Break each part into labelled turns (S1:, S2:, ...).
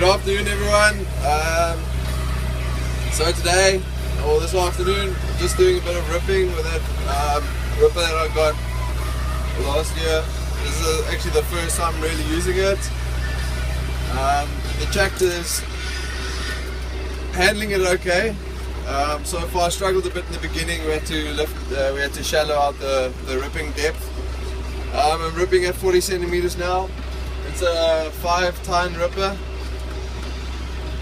S1: Good afternoon, everyone. So today, or this afternoon, I'm just doing a bit of ripping with that ripper that I got last year. This is actually the first time really using it. The tractor's handling it okay. So far I struggled a bit in the beginning. We had to shallow out the ripping depth. I'm ripping at 40 centimeters now. It's a 5-ton ripper,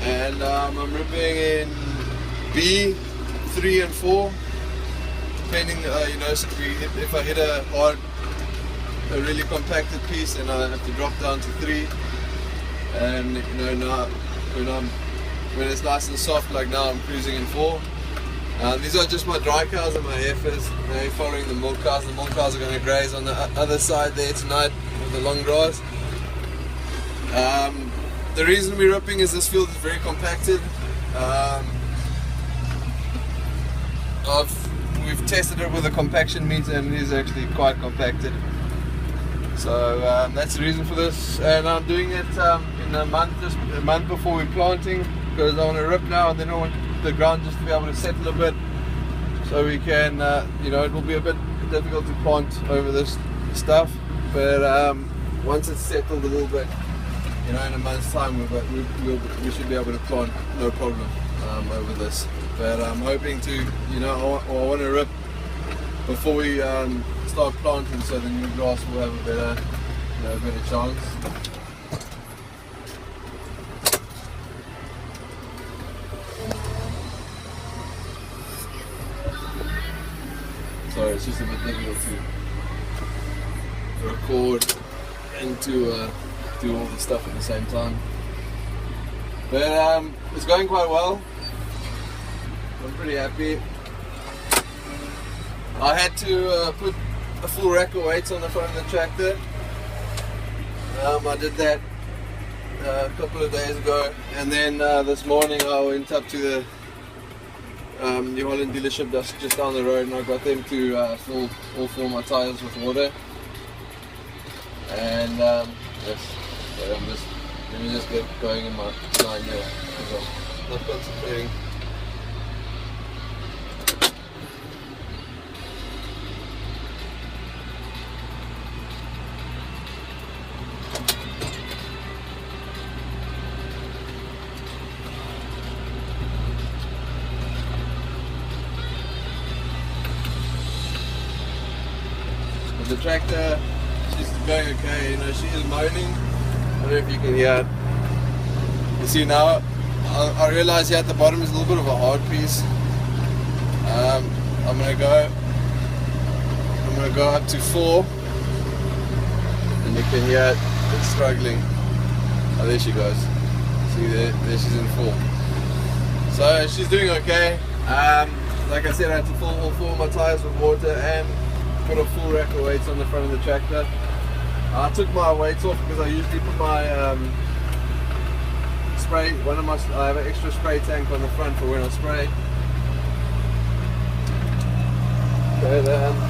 S1: and I'm ripping in B, 3 and 4, depending, if I hit a really compacted piece, then I have to drop down to 3, and now when it's nice and soft like now, I'm cruising in 4. These are just my dry cows and my heifers. They're following the milk cows. The milk cows are going to graze on the other side there tonight with the long grass. The reason we're ripping is this field is very compacted. We've tested it with a compaction meter and it is actually quite compacted. So that's the reason for this, and I'm doing it in a month before we're planting, because I want to rip now and then I want the ground just to be able to settle a bit, so we can, it will be a bit difficult to plant over this stuff, but once it's settled a little bit, in a month's time, we should be able to plant no problem over this. But I'm hoping to, I want to rip before we start planting, so the new grass will have a better chance. Sorry, it's just a bit difficult to record and to do all the stuff at the same time. But it's going quite well. I'm pretty happy. I had to put a full rack of weights on the front of the tractor. I did that a couple of days ago, and then this morning I went up to the New Holland dealership just down the road, and I got them to fill all 4 my tires with water. And yes, so let me just get going in my line here, because I'm not concentrating. The tractor, she's going okay, she is moaning. I don't know if you can hear it. You see now, I realize here at the bottom is a little bit of a hard piece. I'm gonna go up to 4, and you can hear it's struggling. Oh, there she goes. See there she's in 4. So she's doing okay. Like I said, I had to fill all 4 of my tires with water and put a full rack of weights on the front of the tractor. I took my weights off because I usually put my spray, I have an extra spray tank on the front for when I spray. But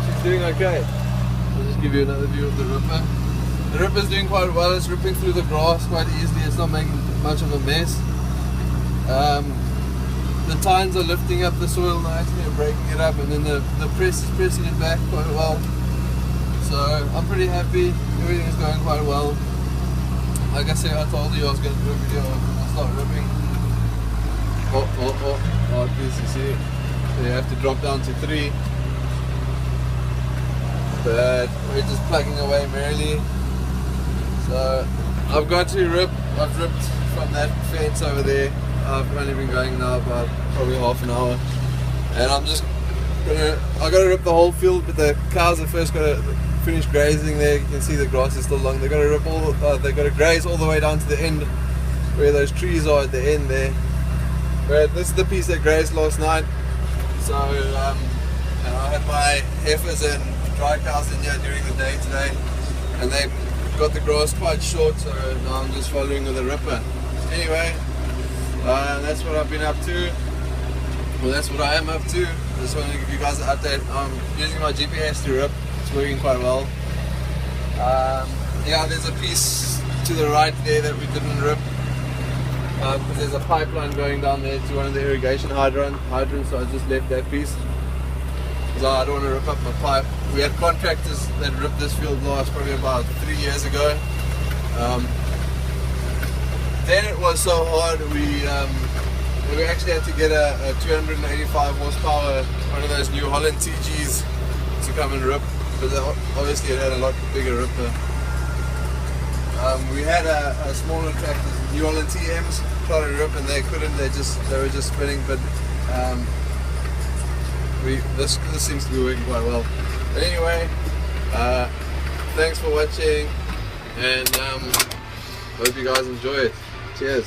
S1: she's doing okay. I'll just give you another view of the ripper. The ripper's doing quite well. It's ripping through the grass quite easily. It's not making much of a mess. The tines are lifting up the soil nicely and breaking it up, and then the press is pressing it back quite well. So I'm pretty happy. Everything is going quite well. Like I said, I told you I was going to do a video when I start ripping. Oh, please, you see, so you have to drop down to 3. But we're just plugging away merrily. So I've got to rip. I've ripped from that fence over there. I've only been going now about probably half an hour, and I'm just I got to rip the whole field, but the cows have first got to finish grazing there. You can see the grass is still long. They've got to rip they've got to graze all the way down to the end where those trees are at the end there. But this is the piece that grazed last night. So and I had my heifers and dry cows in here during the day today, and they got the grass quite short, so now I'm just following with the ripper. Anyway, that's what I've been up to. Well, that's what I am up to. I just want to give you guys an update. I'm using my GPS to rip. It's working quite well. Yeah, there's a piece to the right there that we didn't rip. because there's a pipeline going down there to one of the irrigation hydrants, so I just left that piece. So I don't want to rip up my pipe. We had contractors that ripped this field last probably about 3 years ago. Then it was so hard, we actually had to get a 285 horsepower, one of those New Holland TGs to come and rip, but obviously it had a lot bigger ripper. We had a smaller tractor, New Holland TMs, try to rip and they couldn't, they were just spinning, but this seems to be working quite well. But anyway, thanks for watching, and hope you guys enjoy it. Cheers.